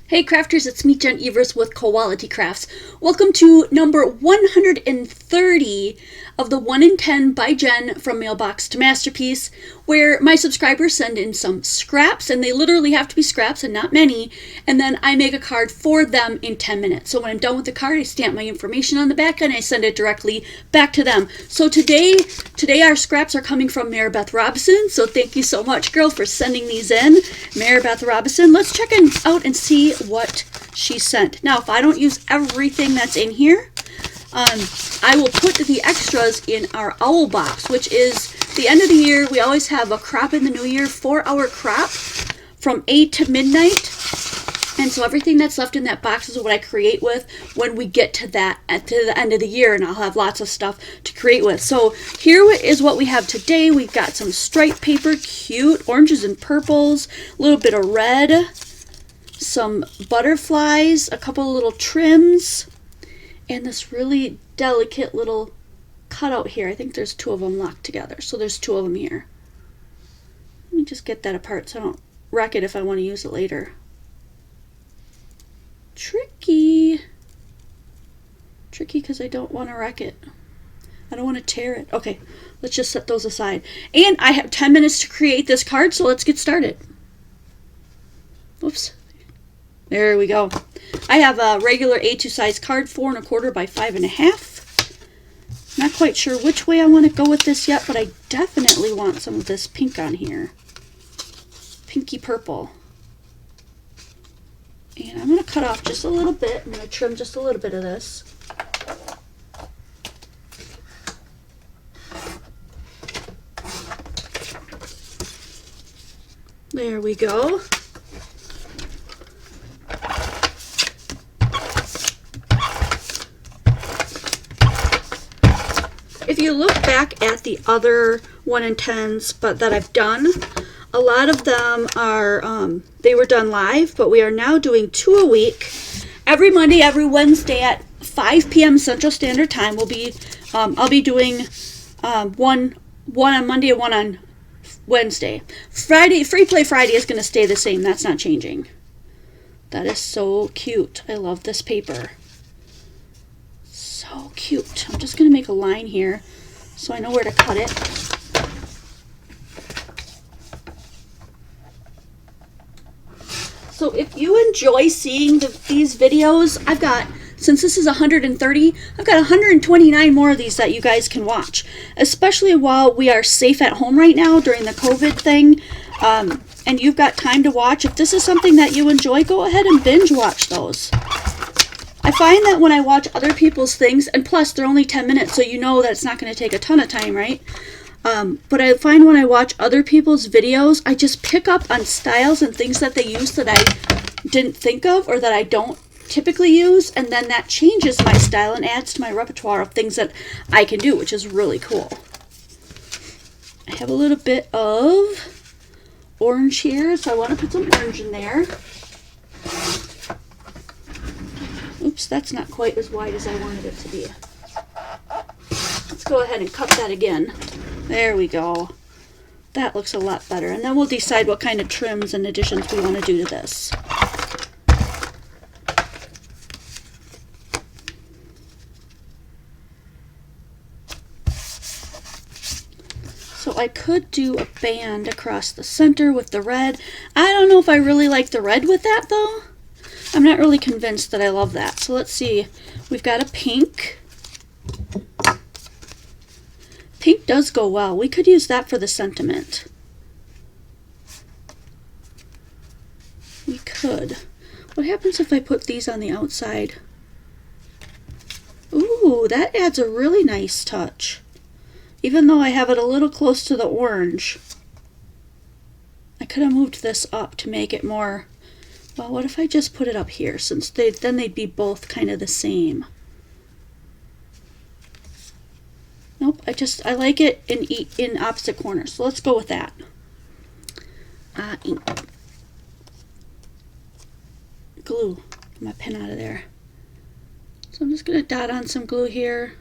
Hey crafters, it's me Jen Evers with Quality Crafts. Welcome to number 130 of the 1 in 10 by Jen from Mailbox to Masterpiece, where my subscribers send in some scraps, and they literally have to be scraps and not many, and then I make a card for them in 10 minutes. So when I'm done with the card, I stamp my information on the back and I send it directly back to them. So today our scraps are coming from Maribeth Robinson, so thank you so much, girl, for sending these in. Maribeth Robinson, let's check out and see what she sent. Now, if I don't use everything that's in here, I will put the extras in our owl box, which is the end of the year. We always have a crop in the new year, 4-hour crop from 8 to midnight. And so everything that's left in that box is what I create with when we get to that to the end of the year, and I'll have lots of stuff to create with. So here is what we have today. We've got some striped paper, cute oranges and purples, a little bit of red, some butterflies, a couple of little trims, and this really delicate little cutout here. I think there's 2 of them locked together, so there's 2 of them here. Let me just get that apart so I don't wreck it if I want to use it later. Tricky because I don't want to wreck it. I don't want to tear it. Okay, let's just set those aside. And I have 10 minutes to create this card, so let's get started. Oops. There we go. I have a regular A2 size card, 4 1/4 by 5 1/2. Not quite sure which way I want to go with this yet, but I definitely want some of this pink on here. Pinky purple. And I'm going to cut off just a little bit. I'm going to trim just a little bit of this. There we go. If you look back at the other 1 in 10s but that I've done, a lot of them are, they were done live, but we are now doing 2 a week. Every Monday, every Wednesday at 5 p.m. Central Standard Time, I'll be doing one on Monday and 1 on Wednesday. Friday, Free Play Friday is going to stay the same. That's not changing. That is so cute. I love this paper. So cute. I'm just going to make a line here so I know where to cut it. So if you enjoy seeing these videos, since this is 130, I've got 129 more of these that you guys can watch, especially while we are safe at home right now during the COVID thing, and you've got time to watch. If this is something that you enjoy, go ahead and binge watch those. I find that when I watch other people's things, and plus they're only 10 minutes, so you know that it's not going to take a ton of time, right? But I find when I watch other people's videos, I just pick up on styles and things that they use that I didn't think of or that I don't typically use, and then that changes my style and adds to my repertoire of things that I can do, which is really cool. I have a little bit of orange here, so I want to put some orange in there. Oops, that's not quite as wide as I wanted it to be. Let's go ahead and cut that again. There we go. That looks a lot better. And then we'll decide what kind of trims and additions we want to do to this. So I could do a band across the center with the red. I don't know if I really like the red with that though. I'm not really convinced that I love that. So let's see. We've got a pink. Pink does go well. We could use that for the sentiment. We could. What happens if I put these on the outside? Ooh, that adds a really nice touch. Even though I have it a little close to the orange. I could have moved this up to make it more... Well, what if I just put it up here, since then they'd be both kind of the same. Nope, I like it in opposite corners, so let's go with that. Ink. Glue. Get my pen out of there. So I'm just going to dot on some glue here.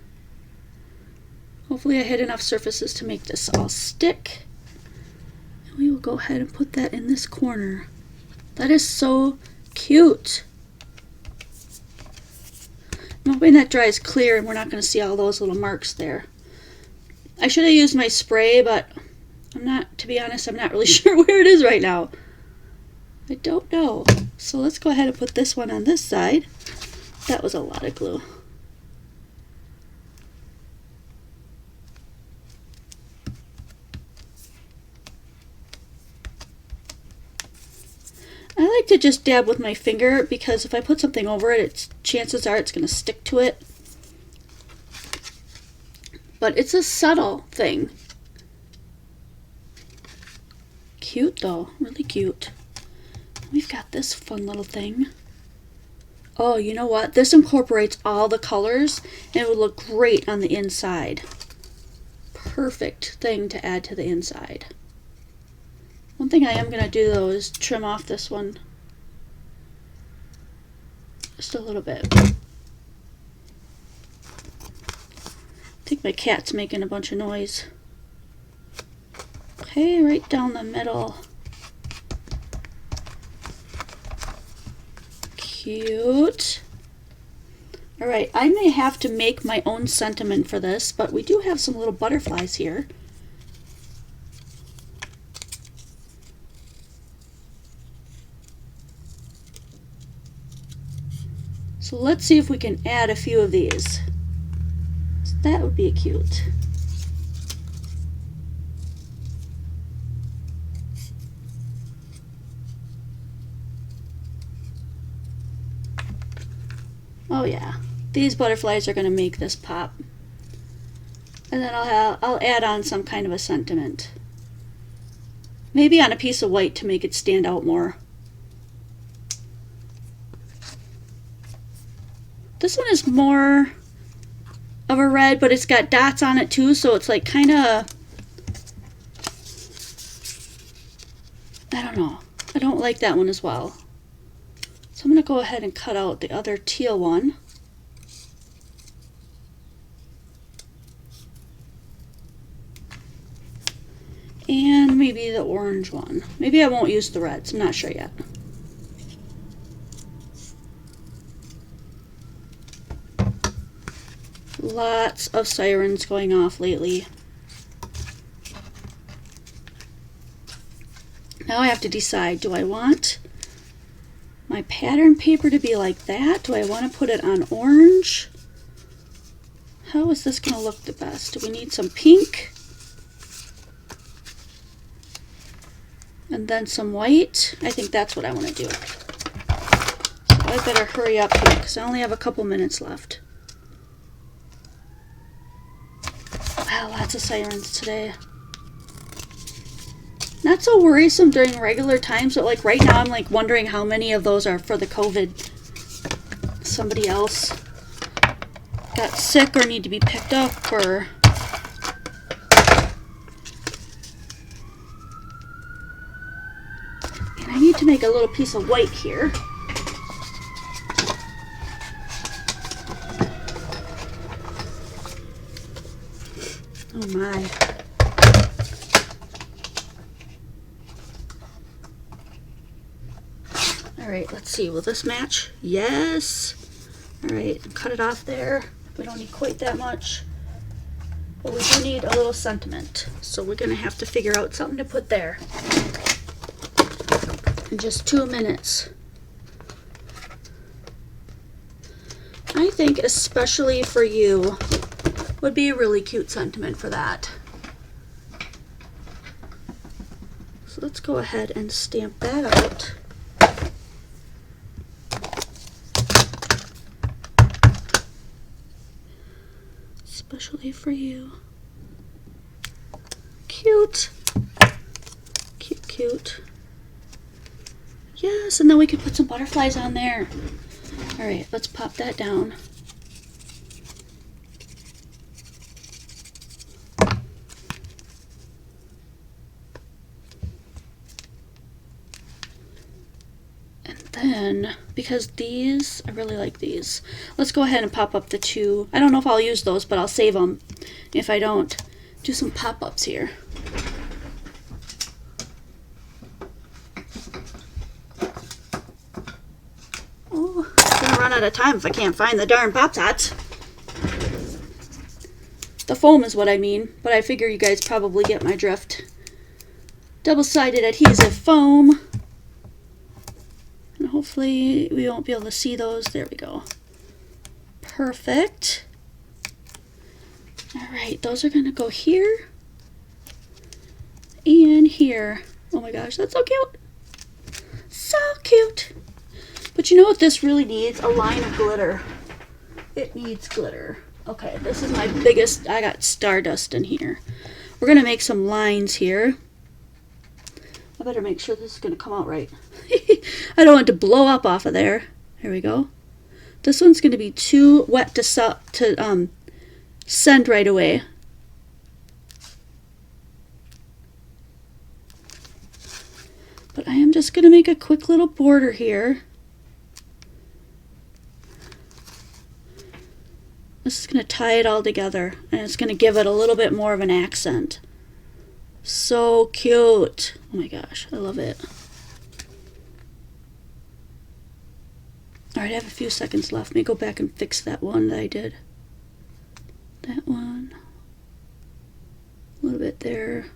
Hopefully I hit enough surfaces to make this all stick. And we will go ahead and put that in this corner. That is so Cute. I'm hoping that dries clear and we're not going to see all those little marks there. I should have used my spray, but to be honest, I'm not really sure where it is right now. I don't know. So let's go ahead and put this one on this side. That was a lot of glue. I like to just dab with my finger because if I put something over it, chances are it's going to stick to it. But it's a subtle thing. Cute though, really cute. We've got this fun little thing. Oh, you know what? This incorporates all the colors and it would look great on the inside. Perfect thing to add to the inside. One thing I am going to do though is trim off this one. Just a little bit. I think my cat's making a bunch of noise. Okay, right down the middle. Cute. Alright, I may have to make my own sentiment for this, but we do have some little butterflies here. So let's see if we can add a few of these. So that would be cute. Oh yeah, these butterflies are going to make this pop. And then I'll add on some kind of a sentiment. Maybe on a piece of white to make it stand out more. This one is more of a red, but it's got dots on it too, so it's like kind of, I don't know. I don't like that one as well. So I'm going to go ahead and cut out the other teal one. And maybe the orange one. Maybe I won't use the reds. I'm not sure yet. Lots of sirens going off lately. Now I have to decide, do I want my pattern paper to be like that? Do I want to put it on orange? How is this going to look the best? Do we need some pink? And then some white? I think that's what I want to do. So I better hurry up here because I only have a couple minutes left. Wow, lots of sirens today. Not so worrisome during regular times, but like right now I'm like wondering how many of those are for the COVID. Somebody else got sick or need to be picked up, or and I need to make a little piece of white here. Oh my. Alright, let's see. Will this match? Yes. Alright, cut it off there. We don't need quite that much. But we do need a little sentiment. So we're going to have to figure out something to put there. In just 2 minutes. I think especially for you would be a really cute sentiment for that. So let's go ahead and stamp that out. Especially for you. Cute. Cute, cute. Yes, and then we could put some butterflies on there. Alright, let's pop that down. Then, because these, I really like these, let's go ahead and pop up the two. I don't know if I'll use those, but I'll save them if I don't. Do some pop-ups here. at a time if I can't find the darn Pop-Tarts. The foam is what I mean, but I figure you guys probably get my drift. Double-sided adhesive foam. And hopefully we won't be able to see those. There we go. Perfect. All right, those are gonna go here and here. Oh my gosh, that's so cute. So cute. But you know what this really needs? A line of glitter. It needs glitter. Okay, this is my biggest, I got stardust in here. We're gonna make some lines here. I better make sure this is gonna come out right. I don't want it to blow up off of there. Here we go. This one's gonna be too wet to send right away. But I am just gonna make a quick little border here. This is going to tie it all together, and it's going to give it a little bit more of an accent. So cute. Oh my gosh, I love it. Alright, I have a few seconds left. Let me go back and fix that one that I did. That one. A little bit there.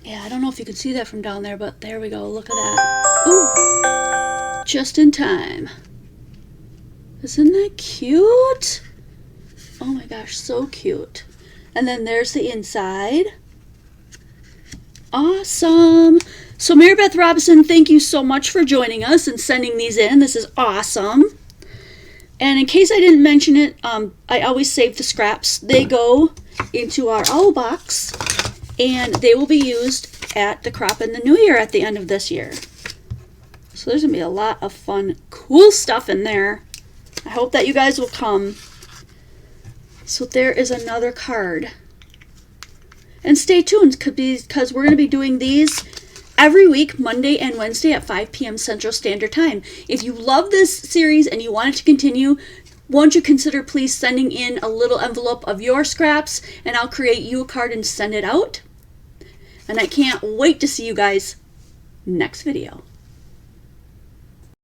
Yeah, I don't know if you can see that from down there, but there we go. Look at that. Ooh! Just in time. Isn't that cute? Oh my gosh, so cute. And then there's the inside. Awesome. So Mary Beth Robinson, thank you so much for joining us and sending these in. This is awesome. And in case I didn't mention it, I always save the scraps. They go into our owl box, and they will be used at the crop in the new year at the end of this year. So there's going to be a lot of fun, cool stuff in there. I hope that you guys will come. So there is another card. And stay tuned because we're going to be doing these every week, Monday and Wednesday at 5 p.m. Central Standard Time. If you love this series and you want it to continue, won't you consider please sending in a little envelope of your scraps, and I'll create you a card and send it out. And I can't wait to see you guys next video.